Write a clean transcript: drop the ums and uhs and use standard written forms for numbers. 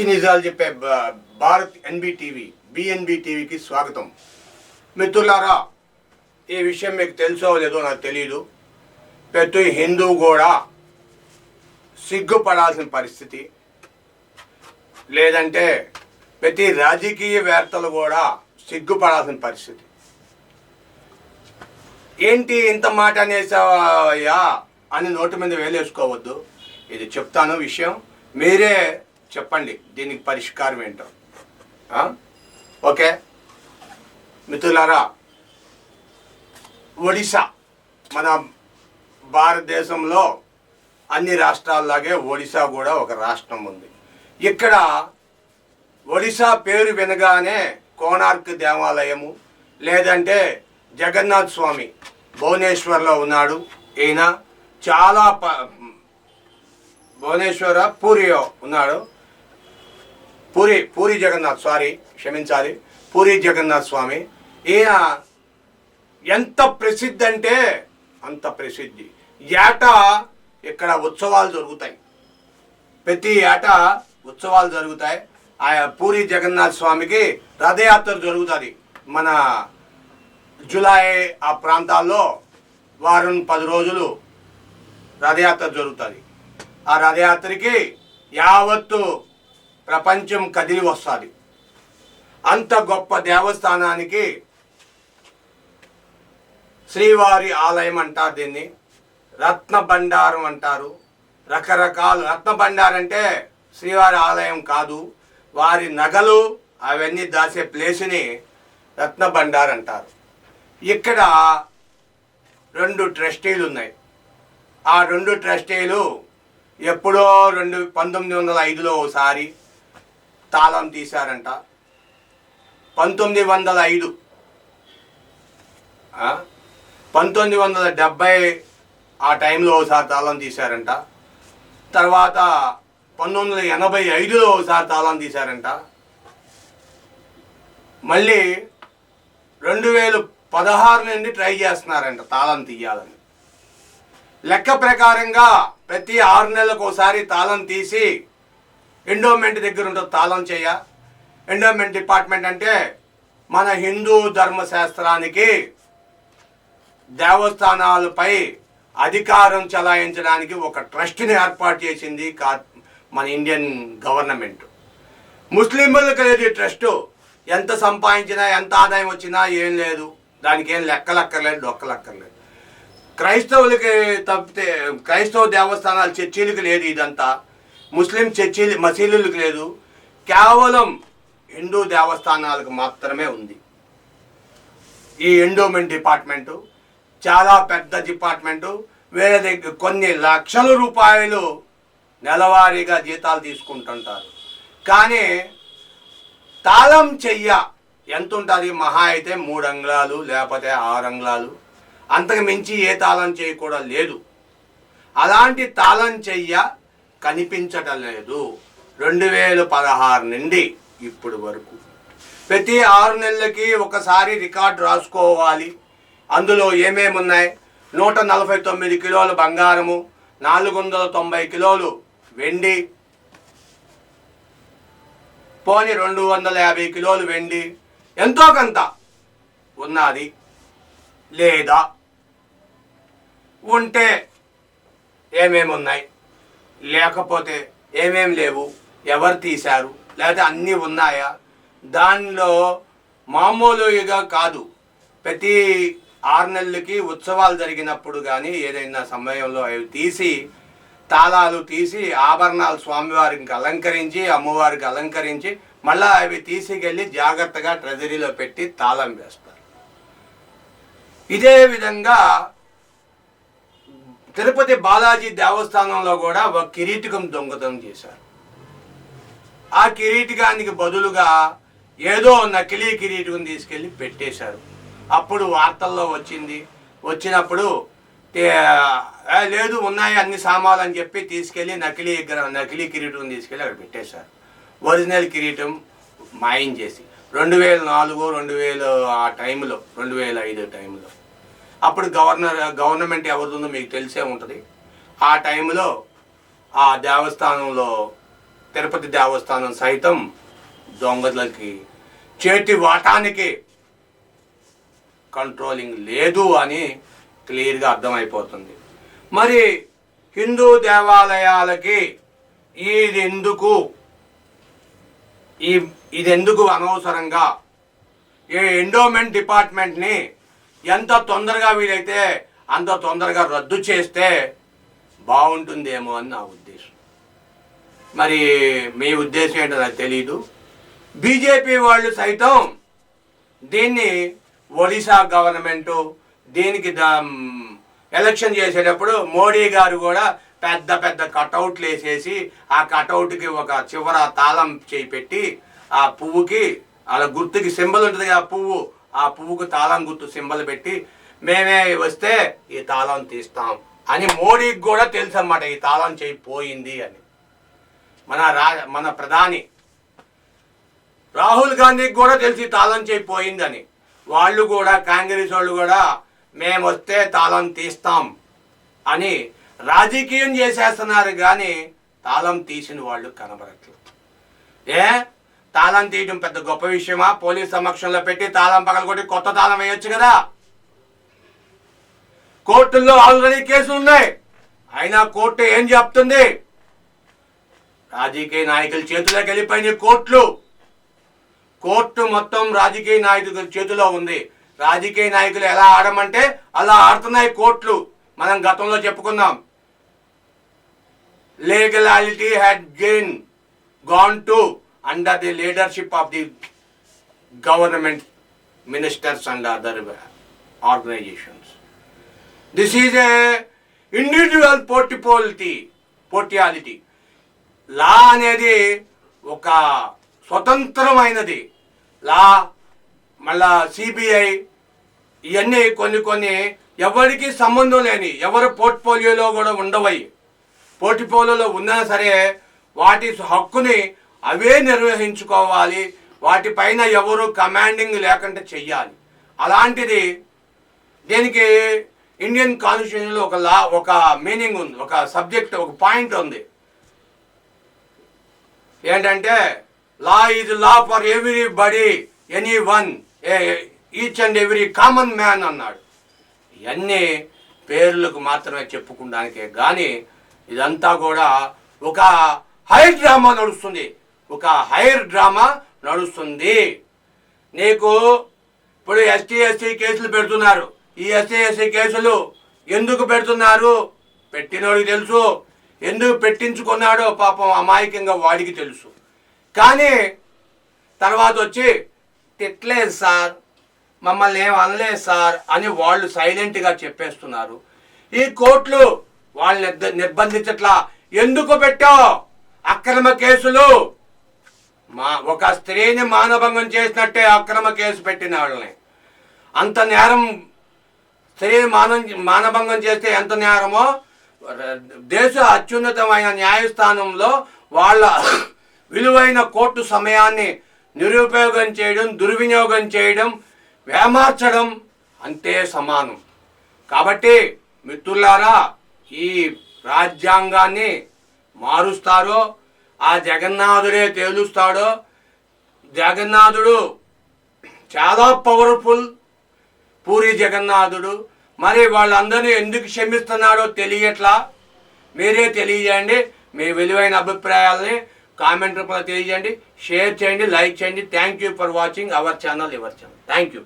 నిజాలు చెప్పే భారత్ ఎన్బిటీవీ బిఎన్బి టీవీకి స్వాగతం. మిత్రులారా, ఈ విషయం మీకు తెలుసో లేదో నాకు తెలియదు. ప్రతి హిందూ కూడా సిగ్గుపడాల్సిన పరిస్థితి, లేదంటే ప్రతి రాజకీయవేత్తలు కూడా సిగ్గుపడాల్సిన పరిస్థితి. ఏంటి ఇంత మాట అనేసావయ్యా అని నోటి మీద వేలేసుకోవద్దు. ఇది చెప్తాను విషయం, మీరే చెప్పండి దీనికి పరిష్కారం ఏంటో. ఓకే మిత్రులారా, ఒడిశా మన భారతదేశంలో అన్ని రాష్ట్రాల్లాగే ఒడిశా కూడా ఒక రాష్ట్రం ఉంది. ఇక్కడ ఒడిశా పేరు వినగానే కోణార్క్ దేవాలయము, లేదంటే జగన్నాథ్ స్వామి భువనేశ్వర్లో ఉన్నాడు. ఈయన చాలా భువనేశ్వర పూరిలో ఉన్నాడు. పూరి జగన్నాథ్, క్షమించాలి, పూరి జగన్నాథ్ స్వామి. ఈయన ఎంత ప్రసిద్ధి అంటే అంత ప్రసిద్ధి. ఏటా ఇక్కడ ఉత్సవాలు జరుగుతాయి, ప్రతి ఏటా ఉత్సవాలు జరుగుతాయి. ఆ పూరి జగన్నాథ్ స్వామికి రథయాత్ర జరుగుతుంది. మన జూలై ఆ ప్రాంతాల్లో వారం 10 రోజులు రథయాత్ర జరుగుతుంది. ఆ రథయాత్రకి యావత్తు ప్రపంచం కదిలి వస్తుంది. అంత గొప్ప దేవస్థానానికి శ్రీవారి ఆలయం అంటారు, దీన్ని రత్న భండారం అంటారు. రకరకాల రత్న భండారం అంటే శ్రీవారి ఆలయం కాదు, వారి నగలు అవన్నీ దాచే ప్లేస్ని రత్న భండార్ అంటారు. ఇక్కడ 2 ట్రస్టీలు ఉన్నాయి. ఆ 2 ట్రస్టీలు ఎప్పుడో 1905లో ఒకసారి తాళం తీశారంట. 1905, 1970 ఆ టైంలో ఒకసారి తాళం తీశారంట. తర్వాత 1985లో ఒకసారి తాళం తీశారంట. మళ్ళీ 2016 నుండి ట్రై చేస్తున్నారంట తాళం తీయాలని. లెక్క ప్రకారంగా ప్రతి 6 నెలలకు ఒకసారి తాళం తీసి ఎండోమెంట్ దగ్గర ఉంటుంది తాళం చేయ. ఎండోమెంట్ డిపార్ట్మెంట్ అంటే మన హిందూ ధర్మశాస్త్రానికి దేవస్థానాలపై అధికారం చలాయించడానికి ఒక ట్రస్ట్ని ఏర్పాటు చేసింది మన ఇండియన్ గవర్నమెంట్. ముస్లింలకు లేదు ఈ ట్రస్టు. ఎంత సంపాదించినా ఎంత ఆదాయం వచ్చినా ఏం లేదు, దానికి ఏం లెక్కలక్కర్లేదు, డొక్కలక్కర్లేదు. క్రైస్తవులకి తప్పితే క్రైస్తవ దేవస్థానాలు చర్చీలకు లేదు ఇదంతా. ముస్లిం చర్చీలు మసీదులకు లేదు, కేవలం హిందూ దేవస్థానాలకు మాత్రమే ఉంది. ఈ ఎండోమెంట్ డిపార్ట్మెంటు చాలా పెద్ద డిపార్ట్మెంటు. వేరే దగ్గర కొన్ని లక్షల రూపాయలు నెలవారీగా జీతాలు తీసుకుంటుంటారు. కానీ తాళం చెయ్య ఎంత ఉంటుంది? మహా అయితే 3 అంగుళాలు లేకపోతే 6 అంగుళాలు, అంతకు మించి ఏ తాళం చెయ్యి కూడా లేదు. అలాంటి తాళం చెయ్య కనిపించటం లేదు 2016 నుండి ఇప్పుడు వరకు. ప్రతి 6 నెలలకి ఒకసారి రికార్డు రాసుకోవాలి. అందులో ఏమేమి ఉన్నాయి? 149 కిలోలు బంగారము, 490 కిలోలు వెండి, పోని 250 కిలోలు వెండి, ఎంతో కొంత ఉన్నది లేదా, ఉంటే ఏమేమి ఉన్నాయి, లేకపోతే ఏమేమి లేవు, ఎవరు తీశారు, లేకపోతే అన్నీ ఉన్నాయా. దానిలో మామూలుగా కాదు, ప్రతి 6 నెలలకి ఉత్సవాలు జరిగినప్పుడు కానీ ఏదైనా సమయంలో అవి తీసి తాళాలు తీసి ఆభరణాలు స్వామివారికి అలంకరించి అమ్మవారికి అలంకరించి మళ్ళీ అవి తీసుకెళ్ళి జాగ్రత్తగా ట్రెజరీలో పెట్టి తాళం వేస్తారు. ఇదే విధంగా తిరుపతి బాలాజీ దేవస్థానంలో కూడా ఒక కిరీటకం దొంగతనం చేశారు. ఆ కిరీటకానికి బదులుగా ఏదో నకిలీ కిరీటకం తీసుకెళ్ళి పెట్టేశారు. అప్పుడు వార్తల్లో వచ్చినప్పుడు లేదు ఉన్నాయి అన్ని సామాన్లు అని చెప్పి తీసుకెళ్ళి నకిలీ కిరీటం తీసుకెళ్ళి అక్కడ పెట్టేశారు. ఒరిజినల్ కిరీటం మాయం చేసి 2004, 2000 ఆ టైంలో, 2005 టైంలో అప్పుడు గవర్నమెంట్ ఎవరిదో మీకు తెలిసే ఉంటుంది. ఆ టైంలో ఆ దేవస్థానంలో తిరుపతి దేవస్థానం సైతం దొంగలకి చేతి వాటానికి కంట్రోలింగ్ లేదు అని క్లియర్గా అర్థమైపోతుంది. మరి హిందూ దేవాలయాలకి ఇదెందుకు అనవసరంగా ఈ ఎండోమెంట్ డిపార్ట్మెంట్ని ఎంత తొందరగా వీలైతే అంత తొందరగా రద్దు చేస్తే బాగుంటుందేమో అని నా ఉద్దేశం. మరి మీ ఉద్దేశం ఏంటో నాకు తెలీదు. బీజేపీ వాళ్ళు సైతం దీన్ని ఒడిశా గవర్నమెంటు దీనికి ఎలక్షన్ చేసేటప్పుడు మోడీ గారు కూడా పెద్ద పెద్ద కటౌట్లు వేసేసి ఆ కటౌట్కి ఒక చివర తాళం చేయి పెట్టి ఆ పువ్వుకి అలా గుర్తుకి సింబల్ ఉంటుంది ఆ పువ్వుకు తాళం గుర్తు సింబల్ పెట్టి మేమే వస్తే ఈ తాళం తీస్తాం అని మోడీకి కూడా తెలుసు అన్నమాట ఈ తాళం చేయి పోయింది అని. మన ప్రధాని రాహుల్ గాంధీకి కూడా తెలిసి తాళం చేయి పోయిందని. వాళ్ళు కూడా కాంగ్రెస్ వాళ్ళు కూడా మేము వస్తే తాళం తీస్తాం అని రాజకీయం చేసేస్తున్నారు, కానీ తాళం తీసిన వాళ్ళు కనబడట్లేదు. తాళం తీయడం పెద్ద గొప్ప విషయమా? పోలీస్ సమక్షంలో పెట్టి తాళం పగలగొట్టి కొత్త తాళం వేయొచ్చు కదా. కోర్టుల్లో ఆల్రెడీ కేసులు ఉన్నాయి, అయినా కోర్టు ఏం చెప్తుంది? రాజకీయ నాయకుల చేతిలోకి వెళ్ళిపోయిన కోర్టు మొత్తం రాజకీయ నాయకుల చేతిలో ఉంది. రాజకీయ నాయకులు ఎలా ఆడమంటే అలా ఆడుతున్నాయి కోర్టులు. మనం గతంలో చెప్పుకున్నాం, లీగలాలిటీ had gone to under the leadership of the government ministers and other organizations. This is a individual portiality. లా అనేది ఒక స్వతంత్రమైనది. లా మళ్ళా సిబిఐ ఇవన్నీ కొన్ని ఎవరికి సంబంధం లేని, ఎవరి పోర్ట్ఫోలియోలో కూడా ఉండవయి. పోర్ట్ఫోలియోలో ఉన్నా సరే వాటి హక్కుని అవే నిర్వహించుకోవాలి, వాటిపైన ఎవరు కమాండింగ్ లేకుండా చెయ్యాలి. అలాంటిది దీనికి ఇండియన్ కాన్స్టిట్యూషన్లో ఒక మీనింగ్ ఉంది, ఒక సబ్జెక్ట్, ఒక పాయింట్ ఉంది. ఏంటంటే law is law for everybody, any one, each and every common man అన్నాడు. ఇవన్నీ పేర్లకు మాత్రమే చెప్పుకోవడానికే కానీ ఇదంతా కూడా ఒక హైర్ డ్రామా నడుస్తుంది. నీకు ఇప్పుడు ఎస్టీ కేసులు పెడుతున్నారు. ఈ ఎస్టీ కేసులు ఎందుకు పెడుతున్నారు? పెట్టినోడికి తెలుసు, ఎందుకు పెట్టించుకున్నాడో పాపం అమాయకంగా వాడికి తెలుసు. కానీ తర్వాత వచ్చి తిట్టలేదు సార్, మమ్మల్ని ఏం అనలేదు సార్ అని వాళ్ళు సైలెంట్గా చెప్పేస్తున్నారు. ఈ కోర్టులు వాళ్ళని నిర్బంధించట్లా. ఎందుకు పెట్టావు అక్రమ కేసులు? ఒక స్త్రీని మానభంగం చేసినట్టే అక్రమ కేసు పెట్టిన వాళ్ళని. అంత నేరం, స్త్రీని మానభంగం చేస్తే ఎంత నేరమో దేశ అత్యున్నతమైన న్యాయస్థానంలో వాళ్ళ విలువైన కోర్టు సమయాన్ని నిరుపయోగం చేయడం, దుర్వినియోగం చేయడం, వేమార్చడం అంతే సమానం. కాబట్టి మిత్రులారా, ఈ రాజ్యాంగాన్ని మారుస్తారో ఆ జగన్నాథుడే తేలుస్తాడో. జగన్నాథుడు చాలా పవర్ఫుల్, పూరి జగన్నాథుడు. మరి వాళ్ళందరినీ ఎందుకు క్షమిస్తున్నాడో తెలియట్లా. మీరే తెలియజేయండి. మీ విలువైన అభిప్రాయాలని కామెంట్ రూపంలో తెలియజేయండి, షేర్ చేయండి, లైక్ చేయండి. Thank you for watching our channel. Thank you.